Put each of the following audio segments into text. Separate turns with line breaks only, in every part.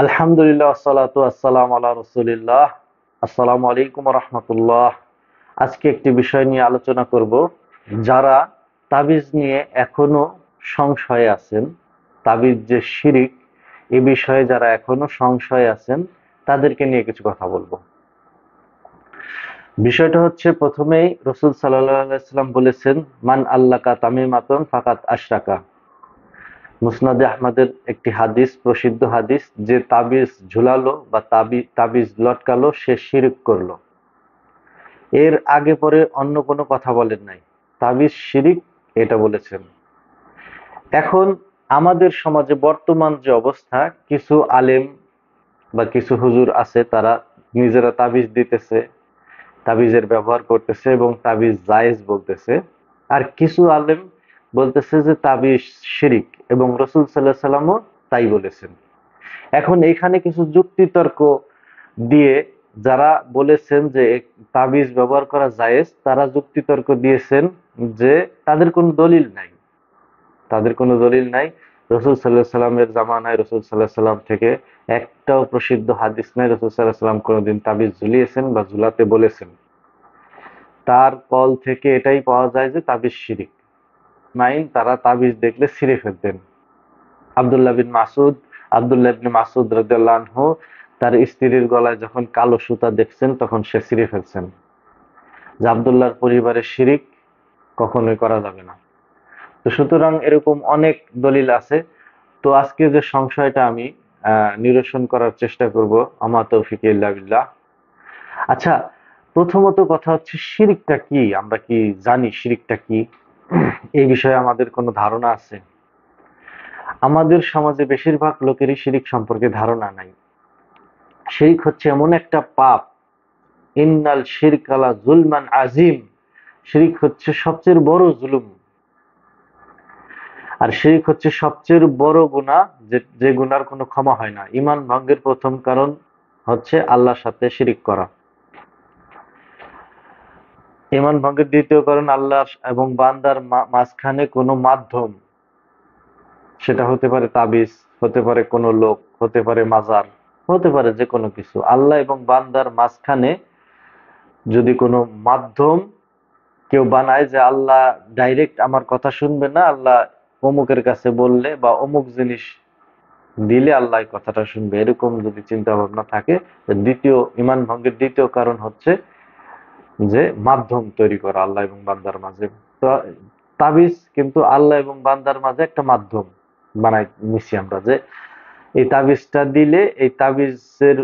আলহামদুলিল্লাহ আসসালাতু আসসালামু আলা রাসূলিল্লাহ। আসসালামু আলাইকুম ওয়া রাহমাতুল্লাহ। আজকে একটি বিষয় নিয়ে আলোচনা করব। যারা তাবিজ নিয়ে এখনো সংশয়ে আছেন, তাবিজ যে শিরিক এ বিষয়ে যারা এখনো সংশয়ে আছেন তাদেরকে নিয়ে কিছু কথা বলবো। বিষয়টা হচ্ছে, প্রথমেই রাসূল সাল্লাল্লাহু আলাইহি ওয়াসাল্লাম বলেছেন, মান আল্লাকা তামিমাতুন ফাকাত আশরাকা। মুসনাদে আহমদের একটি হাদিস, প্রসিদ্ধ হাদিস, যে তাবিজ ঝুলালো বা তাবিজ লটকালো সে শিরক করলো। এর আগে পরে অন্য কোনো কথা বলেন নাই, তাবিজ শিরিক এটা বলেছেন। এখন আমাদের সমাজে বর্তমান যে অবস্থা, কিছু আলেম বা কিছু হুজুর আছে, তারা নিজেরা তাবিজ দিতেছে, তাবিজের ব্যবহার করতেছে এবং তাবিজ জায়েজ বলতেছে। আর কিছু আলেম বলতেছে যে তাবিজ শিরিক, এবং রাসূল সাল্লাল্লাহু আলাইহি সাল্লামও তাই বলেছেন। এখন এখানে কিছু যুক্তিতর্ক দিয়ে যারা বলেছেন যে তাবিজ ব্যবহার করা জায়েজ, তারা যুক্তিতর্ক দিয়েছেন যে তাদের কোনো দলিল নাই, তাদের কোনো দলিল নাই। রাসূল সাল্লাল্লাহু আলাইহি সাল্লামের জামানায় রাসূল সাল্লাল্লাহু আলাইহি সাল্লাম থেকে একটাও প্রসিদ্ধ হাদিস নাই রাসূল সাল্লাল্লাহু আলাইহি সাল্লাম কোনোদিন তাবিজ ঝুলিয়েছেন বা ঝুলাতে বলেছেন। তার কল থেকে এটাই পাওয়া যায় যে তাবিজ শিরিক। তারা তাবিজ দেখলে ছিঁড়ে ফেলতেন। আব্দুল্লাহ বিন মাসুদ আব্দুল্লাহ ইবনে মাসুদ রাদিয়াল্লাহু আনহু তার স্ত্রীর গলায় যখন কালো সুতা দেখছেন তখন সে ছিঁড়ে ফেলছেন। যে আব্দুল্লাহর পরিবারের শিরিক কখনোই করা যাবে না। তো সুতরাং এরকম অনেক দলিল আছে। তো আজকে যে সংশয়টা আমি নিরসন করার চেষ্টা করব, আমা তৌফিক ইল্লা বিল্লাহ। আচ্ছা, প্রথমত কথা হচ্ছে, শিরিকটা কি? আমরা কি জানি শিরিকটা কি? এই বিষয়ে আমাদের কোনো ধারণা আছে? আমাদের সমাজে বেশিরভাগ লোকেরই শিরিক সম্পর্কে ধারণা নাই। শিরিক হচ্ছে এমন একটা পাপ, ইন্নাল শিরকা লা যুলমান আযীম। শিরিক হচ্ছে সবচেয়ে বড় জুলুম। আর শিরিক হচ্ছে সবচেয়ে বড় গুনাহ, যে গুনার কোনো ক্ষমা হয় না। ঈমান ভঙ্গের প্রথম কারণ হচ্ছে আল্লাহর সাথে শিরিক করা। ঈমান ভঙ্গের দ্বিতীয় কারণ আল্লাহ এবং বান্দার মাঝখানে কোনো মাধ্যম, সেটা হতে পারে তাবিজ, হতে পারে কোনো লোক, হতে পারে মাজার, হতে পারে যে কোনো কিছু। আল্লাহ এবং বান্দার মাঝখানে যদি কোনো মাধ্যম কেউ বানায়, যে আল্লাহ ডাইরেক্ট আমার কথা শুনবে না, আল্লাহ অমুকের কাছে বললে বা অমুক জিনিস দিলে আল্লাহ এই কথাটা শুনবে, এরকম যদি চিন্তা ভাবনা থাকে, দ্বিতীয় ঈমান ভঙ্গের দ্বিতীয় কারণ হচ্ছে যে মাধ্যম তৈরি করা আল্লাহ এবং বান্দার মাঝে। তো তাবিজ কিন্তু আল্লাহ এবং বান্দার মাঝে একটা মাধ্যম বানাই নিছি আমরা, যে এই তাবিজটা দিলে এই তাবিজের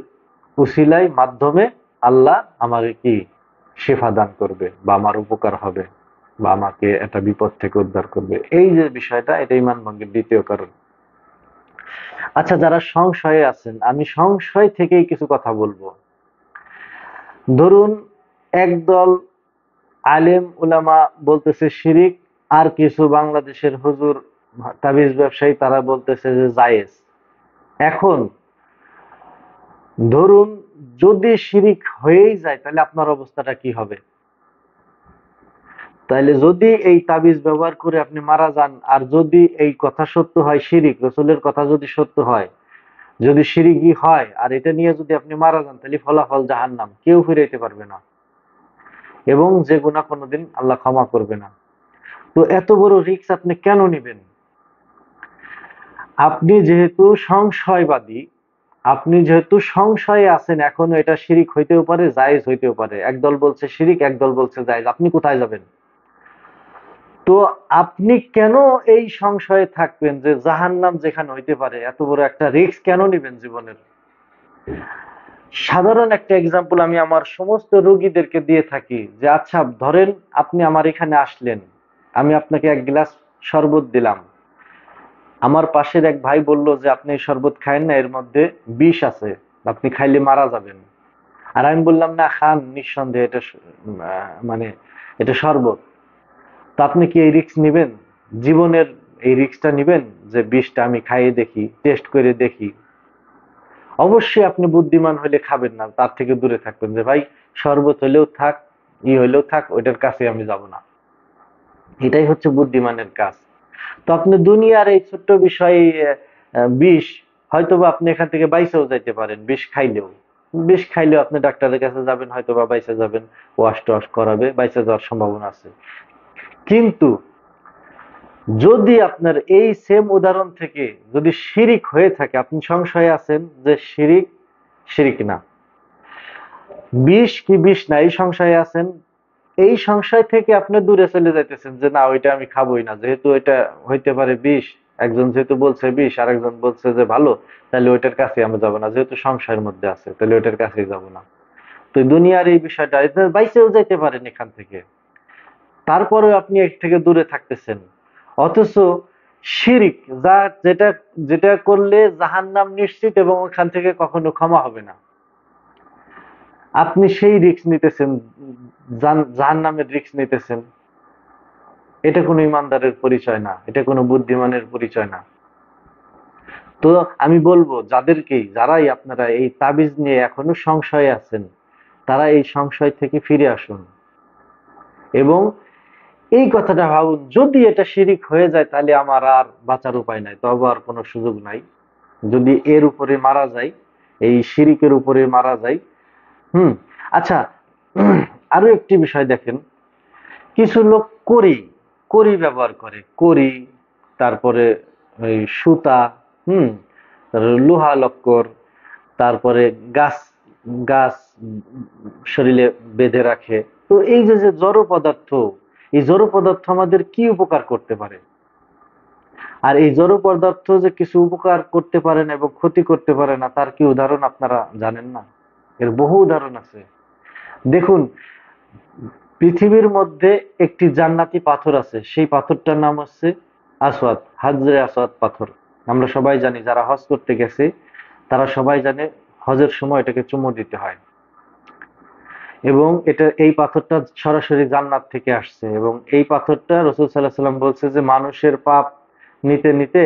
উসিলায় মাধ্যমে আল্লাহ আমাকে কি শেফা দান করবে, বা আমার উপকার হবে, বা আমাকে একটা বিপদ থেকে উদ্ধার করবে। এই যে বিষয়টা, এটা ঈমান ভঙ্গের দ্বিতীয় কারণ। আচ্ছা, যারা সংশয়ে আছেন, আমি সংশয় থেকেই কিছু কথা বলবো। ধরুন, একদল আলেম উলামা বলতেছে শিরিক, আর কিছু বাংলাদেশের হুজুর তাবিজ ব্যবসায়ী তারা বলতেছে যে জায়েজ। এখন ধরুন, যদি শিরিক হয়েই যায় তাহলে আপনার অবস্থাটা কি হবে? তাহলে যদি এই তাবিজ ব্যবহার করে আপনি মারা যান, আর যদি এই কথা সত্য হয়, শিরিক রাসূলের কথা যদি সত্য হয়, যদি শিরিকি হয় আর এটা নিয়ে যদি আপনি মারা যান, তাহলে ফলাফল জাহান্নাম, কেউ ফিরাইতে পারবে না, এবং যে গুনাহ কোনোদিন আল্লাহ ক্ষমা করবে না। তো এত বড় রিস্ক আপনি কেন নেবেন? আপনি যেহেতু সংশয়বাদী, আপনি যেহেতু সংশয়ে আছেন, এখনো এটা শিরিক হইতেও পারে, জায়েজ হইতেও পারে। একদল বলছে শিরিক, একদল বলছে জায়েজ, আপনি কোথায় যাবেন? তো আপনি কেন এই সংশয়ে থাকবেন যে জাহান্নাম যেখানে হইতে পারে? এত বড় একটা রিস্ক কেন নেবেন জীবনের? সাধারণ একটা এক্সাম্পল আমি আমার সমস্ত রোগীদেরকে দিয়ে থাকি, যে আচ্ছা ধরেন আপনি আমার এখানে আসলেন, আমি আপনাকে এক গ্লাস শরবত দিলাম। আমার পাশের এক ভাই বলল যে আপনি এই শরবত খায়েন না, এর মধ্যে বিষ আছে, আপনি খাইলে মারা যাবেন। আর আমি বললাম, না খান, নিঃসন্দেহে এটা মানে এটা শরবত। তো আপনি কি এই রিস্ক নেবেন? জীবনের এই রিস্কটা নেবেন যে বিষটা আমি খাইয়ে দেখি, টেস্ট করে দেখি? অবশ্যই আপনি বুদ্ধিমান হলে খাবেন না, তার থেকে দূরে থাকবেন, যে ভাই শরবত হলেও থাক, হইলেও থাক, ওইটার কাছে আমি যাব না। এটাই হচ্ছে বুদ্ধিমানের কাজ। তো আপনি দুনিয়ার এই ছোট্ট বিষয়ে বিষ, হয়তোবা আপনি এখান থেকে বাইসেও যাইতে পারেন, বিষ খাইলেও আপনি ডাক্তারের কাছে যাবেন, হয়তোবা বাইসে যাবেন, ওয়াশ টোয়াশ করাবে, বাইসে যাওয়ার সম্ভাবনা আছে। কিন্তু যদি আপনার এই সেম উদাহরণ থেকে যদি শিরিক হয়ে থাকে, আপনি সংশয়ে আছেন যে শিরিক শিরিক না, বিষ কি বিষ না, এই সংশয়ে আছেন, এই সংশয় থেকে আপনি দূরে চলে যাইতেছেন যে না ওইটা আমি খাবোই না, যেহেতু এটা হইতে পারে বিষ, একজন যেহেতু বলছে বিষ আর একজন বলছে যে ভালো, তাহলে ওইটার কাছে আমরা যাবো না, যেহেতু সংশয়ের মধ্যে আছে তাহলে ওইটার কাছেই যাবো না। তো দুনিয়ার এই বিষয়টা বাইসেও যাইতে পারেন এখান থেকে, তারপরেও আপনি এর থেকে দূরে থাকতেছেন। অথচ শিরিক, যা যেটা যেটা করলে জাহান্নাম নিশ্চিত এবং ওখান থেকে কখনো ক্ষমা হবে না, আপনি সেই রিস্ক নিতেছেন, জাহান্নামের রিস্ক নিতেছেন। এটা কোনো ইমানদারের পরিচয় না, এটা কোনো বুদ্ধিমানের পরিচয় না। তো আমি বলবো যারাই আপনারা এই তাবিজ নিয়ে এখনো সংশয়ে আছেন, তারা এই সংশয় থেকে ফিরে আসুন এবং এই কথাটা ভাবুন, যদি এটা শিরিক হয়ে যায় তাহলে আমার আর বাঁচার উপায় নাই, তবে আর কোনো সুযোগ নাই। যদি এর উপরে মারা যায়, এই শিরিকের উপরে মারা যায়। হুম। আচ্ছা, আরো একটি বিষয় দেখেন, কিছু লোক কড়ি কড়ি ব্যবহার করে, কড়ি, তারপরে ওই সুতা, হুম, তারপরে লোহা লক্কর, তারপরে গাছ গাছ শরীরে বেঁধে রাখে। তো এই যে যে জড় পদার্থ, এই জড় পদার্থ আমাদের কি উপকার করতে পারে? আর এই জড় পদার্থ যে কিছু উপকার করতে পারে না এবং ক্ষতি করতে পারে না, তার কি উদাহরণ আপনারা জানেন না? এর বহু উদাহরণ আছে। দেখুন, পৃথিবীর মধ্যে একটি জান্নাতি পাথর আছে, সেই পাথরটার নাম হচ্ছে আসওয়াদ, হাজরে আসওয়াদ পাথর। আমরা সবাই জানি, যারা হজ করতে গেছে তারা সবাই জানে হজের সময় এটাকে চুমু দিতে হয়, এবং এই পাথরটা সরাসরি জান্নাত থেকে আসছে, এবং এই পাথরটা রাসূল সাল্লাল্লাহু আলাইহি সাল্লাম বলছে যে মানুষের পাপ নিতে নিতে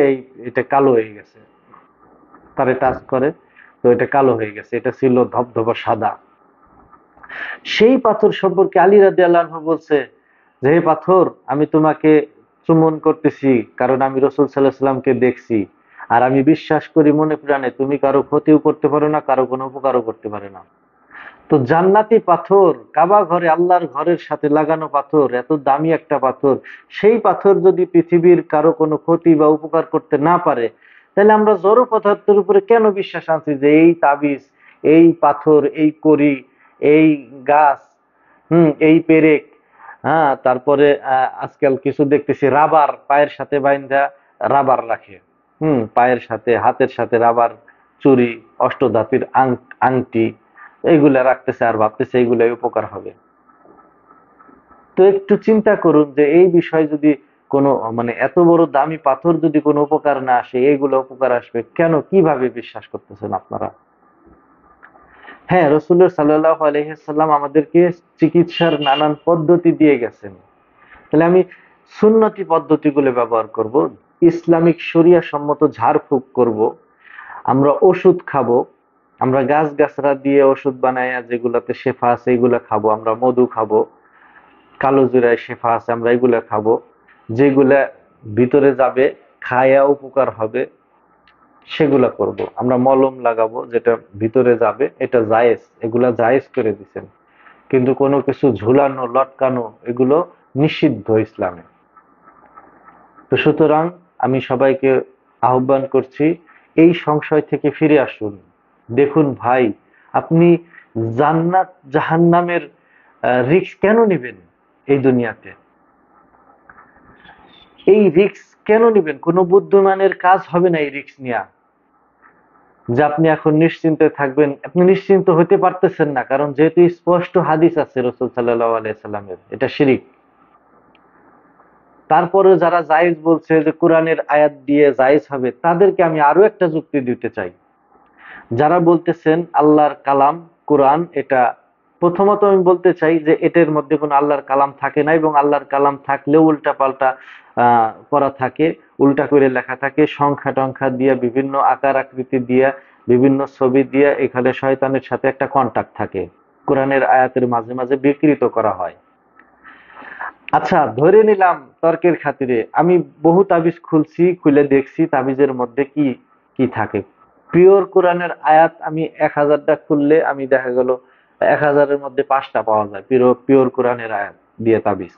এটা কালো হয়ে গেছে, তারে টাচ করে, তো এটা কালো হয়ে গেছে, এটা ছিল ধবধবা সাদা। সেই পাথর সম্পর্কে আলী রাদিয়াল্লাহু আনহু বলছে যে হে পাথর, আমি তোমাকে চুম্বন করতেছি কারণ আমি রাসূল সাল্লাল্লাহু আলাইহি সাল্লামকে দেখছি, আর আমি বিশ্বাস করি মনে প্রাণে তুমি কারো ক্ষতিও করতে পারো না, কারো কোনো উপকারও করতে পারে না। তো জান্নাতি পাথর, কাবা ঘরে আল্লাহর ঘরের সাথে লাগানো পাথর, এত দামি একটা পাথর, সেই পাথর যদি পৃথিবীর কারো কোনো ক্ষতি বা উপকার করতে না পারে, তাহলে আমরা জড় পদার্থের উপরে কেন বিশ্বাস আনছি যে এই তাবিজ, এই পাথর, এই কড়ি, এই গাছ, এই পেরেক, হ্যাঁ, তারপরে আজকাল কিছু দেখতেছি রাবার পায়ের সাথে বাইন্ধা রাবার রাখে, পায়ের সাথে হাতের সাথে রাবার, চুড়ি, অষ্টধাতুর আংটি, এইগুলা রাখতেছে আর ভাবতেছে এইগুলাই উপকার হবে। তো একটু চিন্তা করুন যে এই বিষয় যদি কোনো মানে এত বড় দামি পাথর যদি কোনো উপকার না আসে, এইগুলো উপকার আসবে কেন, কিভাবে বিশ্বাস করতেছেন আপনারা? হ্যাঁ, রাসূল সাল্লাল্লাহু আলাইহি সাল্লাম আমাদেরকে চিকিৎসার নানান পদ্ধতি দিয়ে গেছেন, তাহলে আমি সুন্নতি পদ্ধতিগুলো ব্যবহার করব, ইসলামিক শরিয়া সম্মত ঝাড়ফুঁক করব, আমরা ওষুধ খাবো, আমরা গাছ গাছড়া দিয়ে ওষুধ বানাই, যেগুলাতে শেফা আছে এগুলা খাবো, আমরা মধু খাবো, কালো জিরায় শেফা আছে আমরা এগুলা খাবো, যেগুলা ভিতরে যাবে খায়া উপকার হবে সেগুলা করব। আমরা মলম লাগাবো, যেটা ভিতরে যাবে, এটা জায়েজ, এগুলা জায়েজ করে দিচ্ছেন। কিন্তু কোনো কিছু ঝুলানো লটকানো এগুলো নিষিদ্ধ ইসলামে। তো সুতরাং আমি সবাইকে আহ্বান করছি, এই সংশয় থেকে ফিরে আসুন। দেখুন ভাই, আপনি জান্নাত জাহান্নামের রিস্ক কেন নেবেন? এই দুনিয়াতে এই রিস্ক কেন নেবেন? কোনো বুদ্ধিমানের কাজ হবে না এই রিস্ক নেওয়া, যে আপনি এখন নিশ্চিন্তে থাকবেন। আপনি নিশ্চিন্ত হতে পারতেছেন না, কারণ যেহেতু স্পষ্ট হাদিস আছে রাসূল সাল্লাল্লাহু আলাইহি সাল্লামের, এটা শিরিক। তারপরে যারা জায়েজ বলছে যে কোরআনের আয়াত দিয়ে জায়েজ হবে, তাদেরকে আমি আরো একটা যুক্তি দিতে চাই। যারা বলতেছেন আল্লাহর কালাম কোরআন, এটা প্রথমত আমি বলতে চাই যে এটার মধ্যে কোনো আল্লাহর কালাম থাকে না, এবং আল্লাহর কালাম থাকলেও উল্টা পাল্টা করা থাকে, উল্টা করে লেখা থাকে, সংখ্যা টংখ্যা দিয়ে, বিভিন্ন আকার আকৃতি দিয়ে, বিভিন্ন ছবি দিয়ে, এখানে শয়তানের সাথে একটা কন্টাক্ট থাকে, কোরআনের আয়াতের মাঝে মাঝে বিকৃত করা হয়। আচ্ছা, ধরে নিলাম তর্কের খাতিরে আমি বহু তাবিজ খুলছি, খুলে দেখছি তাবিজের মধ্যে কি কি থাকে, পিওর কোরআনের আয়াত আমি 1000টা খুললে আমি দেখা গেল 1000-এর মধ্যে 5টা পাওয়া যায় পিওর পিওর কোরআনের আয়াত দিয়ে তাবিজ।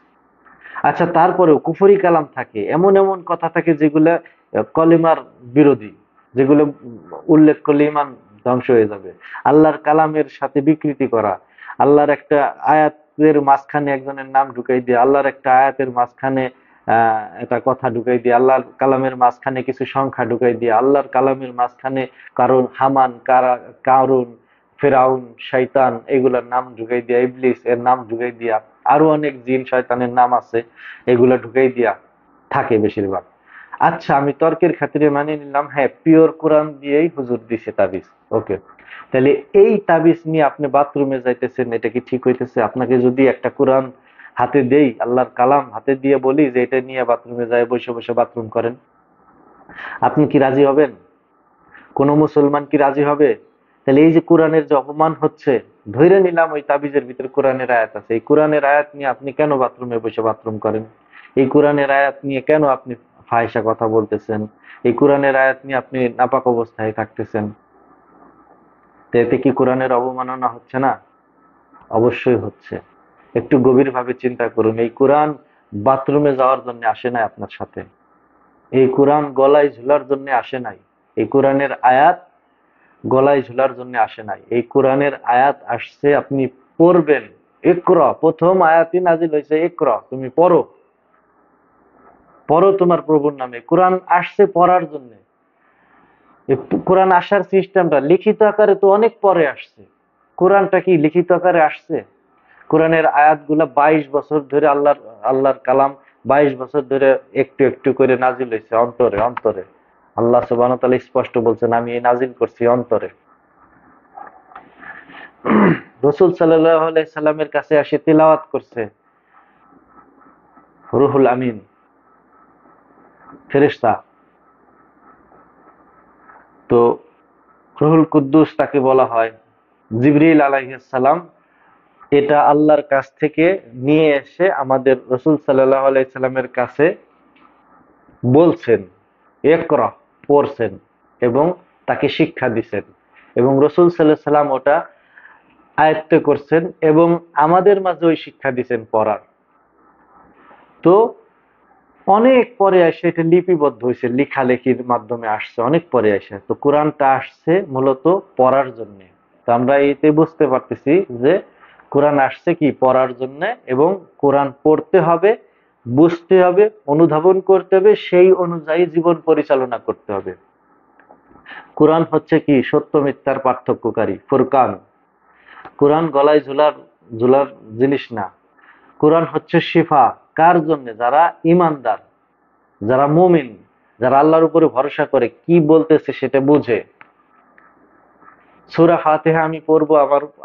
আচ্ছা, তারপরেও কুফরি কালাম থাকে, এমন এমন কথা থাকে যেগুলো কলিমার বিরোধী, যেগুলো উল্লেখ করলে ইমান ধ্বংস হয়ে যাবে। আল্লাহর কালামের সাথে বিকৃতি করা, আল্লাহর একটা আয়াতের মাঝখানে একজনের নাম ঢুকাই দিয়ে, আল্লাহর একটা আয়াতের মাঝখানে একটা কথা ঢুকাই দিয়ে, আল্লাহর কালামের মাঝখানে কিছু সংখ্যা ঢুকাই দিয়ে, আল্লাহর কালামের মাঝখানে কারণ হামান, কারুন, ফেরাউন, শয়তান এগুলার নাম ঢুকাই দিয়া, ইবলিস এর নাম ঢুকাই দিয়া, আরো অনেক জিন শয়তানের নাম আছে, এগুলা ঢুকাই দিয়া থাকে বেশিরভাগ। আচ্ছা, আমি তর্কের খাতিরে মানিয়ে নিলাম, হ্যাঁ পিওর কোরআন দিয়েই হুজুর দিছে তাবিজ। ওকে, তাহলে এই তাবিজ নিয়ে আপনি বাথরুমে যাইতেছেন, এটা কি ঠিক হইতেছে? আপনাকে যদি একটা কোরআন হাতে দেই, আল্লাহর কালাম হাতে দিয়ে বলি যে এটা নিয়ে বাথরুমে যায় বসে বসে বাথরুম করেন, আপনি কি রাজি হবেন? কোন মুসলমান কি রাজি হবে? তাহলে এই যে কোরআনের যে অপমান হচ্ছে, ধরে নিলাম ওই তাবিজের ভিতরে কোরআনের আয়াত আছে, এই কোরআনের আয়াত নিয়ে আপনি কেন বাথরুমে বসে বাথরুম করেন? এই কোরআনের আয়াত নিয়ে কেন আপনি ফাহিশা কথা বলতেছেন? এই কোরআনের আয়াত নিয়ে আপনি নাপাক অবস্থায় থাকতেছেন? তো এতে কি কোরআনের অবমাননা হচ্ছে না? অবশ্যই হচ্ছে। একটু গভীরভাবে চিন্তা করুন, এই কোরআন বাথরুমে যাওয়ার জন্য আসে নাই আপনার সাথে, এই কোরআন গলায় ঝুলার জন্য আসে নাই, এই কোরআনের আয়াত গলায় ঝুলার জন্য আসে নাই, এই কোরআনের আয়াত আসছে আপনি পড়বেন। ইকরা, প্রথম আয়াতই নাজিল হয়েছে ইকরা, তুমি পড়ো, পড়ো তোমার প্রভুর নামে। কোরআন আসছে পড়ার জন্য। এই কোরআন আসার সিস্টেমটা লিখিত আকারে তো অনেক পরে আসছে। কোরআনটা কি লিখিত আকারে আসছে? কোরআনের আয়াতগুলা 22 বছর ধরে আল্লাহর কালাম 22 বছর ধরে একটু একটু করে নাজিল হয়েছে অন্তরে অন্তরে। আল্লাহ সুবহানাহু ওয়া তাআলা স্পষ্ট বলছেন, আমি এই নাজিল করছি অন্তরে। রসুল সাল্লাল্লাহু আলাইহি সাল্লামের কাছে এসে তিলাওয়াত করছে রুহুল আমিন, ফেরেশতা। তো রুহুল কুদ্দুস তাকে বলা হয়, জিবরিল আলাইহিস সালাম এটা আল্লাহর কাছ থেকে নিয়ে এসে আমাদের রসুল সাল্লাল্লাহু আলাইহি সাল্লামের কাছে বলছেন, ইকরা, পড়ছেন এবং তাকে শিক্ষা দিছেন, এবং রসুল সাল্লাল্লাহু আলাইহি সাল্লাম ওটা আয়ত্ত করছেন এবং আমাদের মাঝে ওই শিক্ষা দিছেন পড়ার। তো অনেক পরে আসে এটা লিপিবদ্ধ হয়েছে, লেখালেখির মাধ্যমে আসছে অনেক পরে আসে। তো কোরআনটা আসছে মূলত পড়ার জন্য। তো আমরা এতে বুঝতে পারতেছি যে কোরআন আসছে কি পড়ার জন্য, এবং কোরআন পড়তে হবে, বুঝতে হবে, অনুধাবন করতে হবে, সেই অনুযায়ী জীবন পরিচালনা করতে হবে। কোরআন হচ্ছে কি সত্য মিথ্যার পার্থক্যকারী, ফুরকান। কোরআন গলায় ঝুলার ঝুলার জিনিস না। কোরআন হচ্ছে শিফা, কার জন্য? যারা ইমানদার, যারা মুমিন, যারা আল্লাহর উপরে ভরসা করে, কি বলতেছে সেটা বুঝে। সূরা ফাতিহা আমি পড়বো,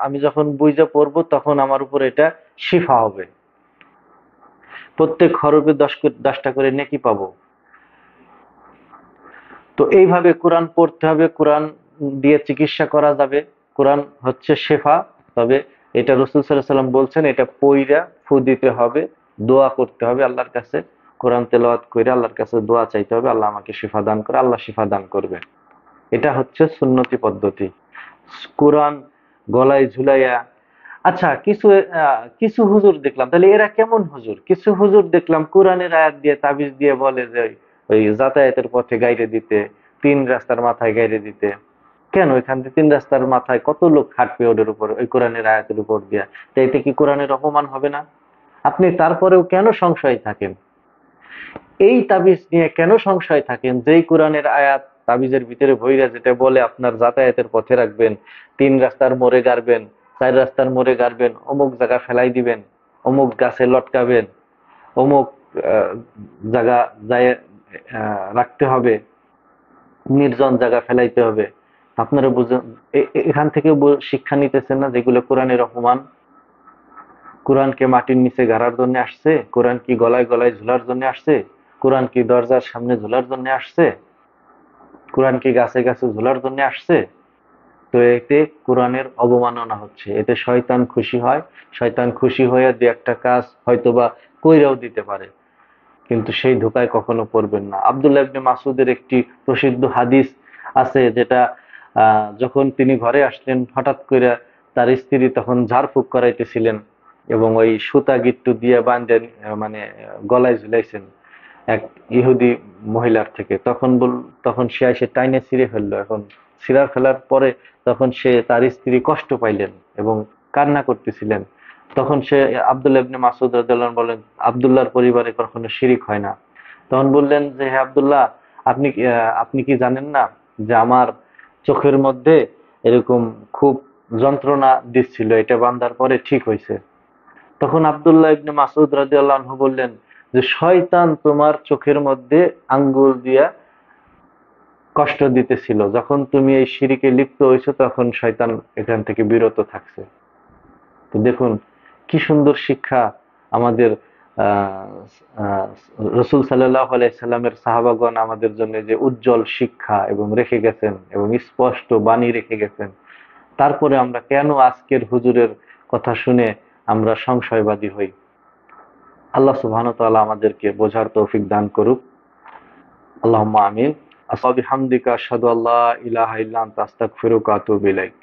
আমি যখন বুঝে পড়বো তখন আমার উপরে এটা শিফা হবে, প্রত্যেক হরফে 10টা করে নেকি পাবো। তো এইভাবে কোরআন পড়তে হবে, কোরআন দিয়ে চিকিৎসা করা যাবে। কোরআন হচ্ছে শেফা। তবে এটা রাসূল সাল্লাল্লাহু আলাইহি ওয়াসাল্লাম বলছেন, এটা পইরা ফু দিতে হবে, দোয়া করতে হবে আল্লাহর কাছে, কোরআন তেলাওয়াত করে আল্লাহর কাছে দোয়া চাইতে হবে, আল্লাহ আমাকে শিফা দান করে, আল্লাহ শিফা দান করবে। এটা হচ্ছে সুন্নতি পদ্ধতি। কোরআন গলায় ঝুলাইয়া, আচ্ছা কিছু হুজুর দেখলাম, তাহলে এরা কেমন হুজুর? কিছু হুজুর দেখলাম কোরআনের আয়াত দিয়ে তাবিজ দিয়ে বলে যে ওই যাতায়াতের পথে গাইরে দিতে, 3 রাস্তার মাথায় গাইরে দিতে। কেন? এখান থেকে 3 রাস্তার মাথায় কত লোক হাঁটবে ওদের উপর, ওই কোরআনের আয়াতের উপর দিয়া। তো এতে কি কোরআনের অপমান হবে না? আপনি তারপরেও কেন সংশয় থাকেন? এই তাবিজ নিয়ে কেন সংশয় থাকেন? যেই কোরআনের আয়াত তাবিজের ভিতরে ভইরা যেটা বলে আপনার যাতায়াতের পথে রাখবেন, 3 রাস্তার মোড়ে গাড়বেন, 4 রাস্তার মোড়ে গাড়বেন, অমুক জায়গা ফেলাই দিবেন, অমুক গাছে লটকাবেন, অমুক আহ, জায়গা যায় রাখতে হবে, নির্জন জায়গা ফেলাইতে হবে। আপনারা বুঝুন, এখান থেকে শিক্ষা নিতেছেন না যেগুলো কোরআনের অপমান? কোরআনকে মাটির নিচে গাড়ার জন্য আসছে? কোরআন কি গলায় গলায় ঝুলার জন্য আসছে? কোরআন কি দরজার সামনে ঝুলার জন্য আসছে? কোরআন কি গাছে গাছে ঝুলার জন্য আসছে? তো এতে কোরআনের অবমাননা হচ্ছে, এতে শয়তান খুশি হয়। শয়তান খুশি হয়ে দু একটা কাজ হয়তোবা কইরাও দিতে পারে, কিন্তু সেই ধোকায় কখনো পড়বেন না। আব্দুল্লাহ ইবনে মাসউদের একটি প্রসিদ্ধ হাদিস আছে, যেটা যখন তিনি ঘরে আসলেন, হঠাৎ করে তার স্ত্রী তখন ঝাড়ফুঁক করাইতেছিলেন এবং ওই সুতা গিট্টু দিয়ে বাঁধেন, মানে গলায় ঝুলাইছেন এক ইহুদি মহিলার থেকে। তখন সে এসে টাইনে ছিঁড়ে ফেললো। এখন ছিঁড়া ফেলার পরে তখন তার স্ত্রী কষ্ট পাইলেন এবং কান্না করতেছিলেন। তখন আব্দুল্লাহ ইবনে মাসউদ রাদিয়াল্লাহু আনহু বলেন, আব্দুল্লাহর পরিবারে কখনো শিরিক হয় না। তখন বললেন যে, হে আব্দুল্লাহ, আপনি কি জানেন না যে আমার চোখের মধ্যে এরকম খুব যন্ত্রণা দিচ্ছিল, এটা বান্দার পরে ঠিক হয়েছে। তখন আব্দুল্লাহ ইবনে মাসউদ রাদিয়াল্লাহু আনহু বললেন যে, শয়তান তোমার চোখের মধ্যে আঙ্গুল দিয়া কষ্ট দিতেছিল, যখন তুমি এই শিরকে লিপ্ত হয়েছো তখন শয়তান এখান থেকে বিরত থাকছে। তো দেখুন কি সুন্দর শিক্ষা আমাদের আহ আহ রসুল সাল্লাল্লাহু আলাইহি সাল্লামের সাহাবাগণ আমাদের জন্য যে উজ্জ্বল শিক্ষা এবং রেখে গেছেন এবং স্পষ্ট বাণী রেখে গেছেন। তারপরে আমরা কেন আজকের হুজুরের কথা শুনে আমরা সংশয়বাদী হই? আল্লাহ সুবহানাহু ওয়া তাআলা আমাদেরকে বোঝার তৌফিক দান করুক। আল্লাহুম্মা আমিন। আসসালামু বিহামদিকা আশহাদু আল্লা ইলাহা ইল্লা আনতা আস্তাগফিরুকা ওয়া আতুবু ইলাইক।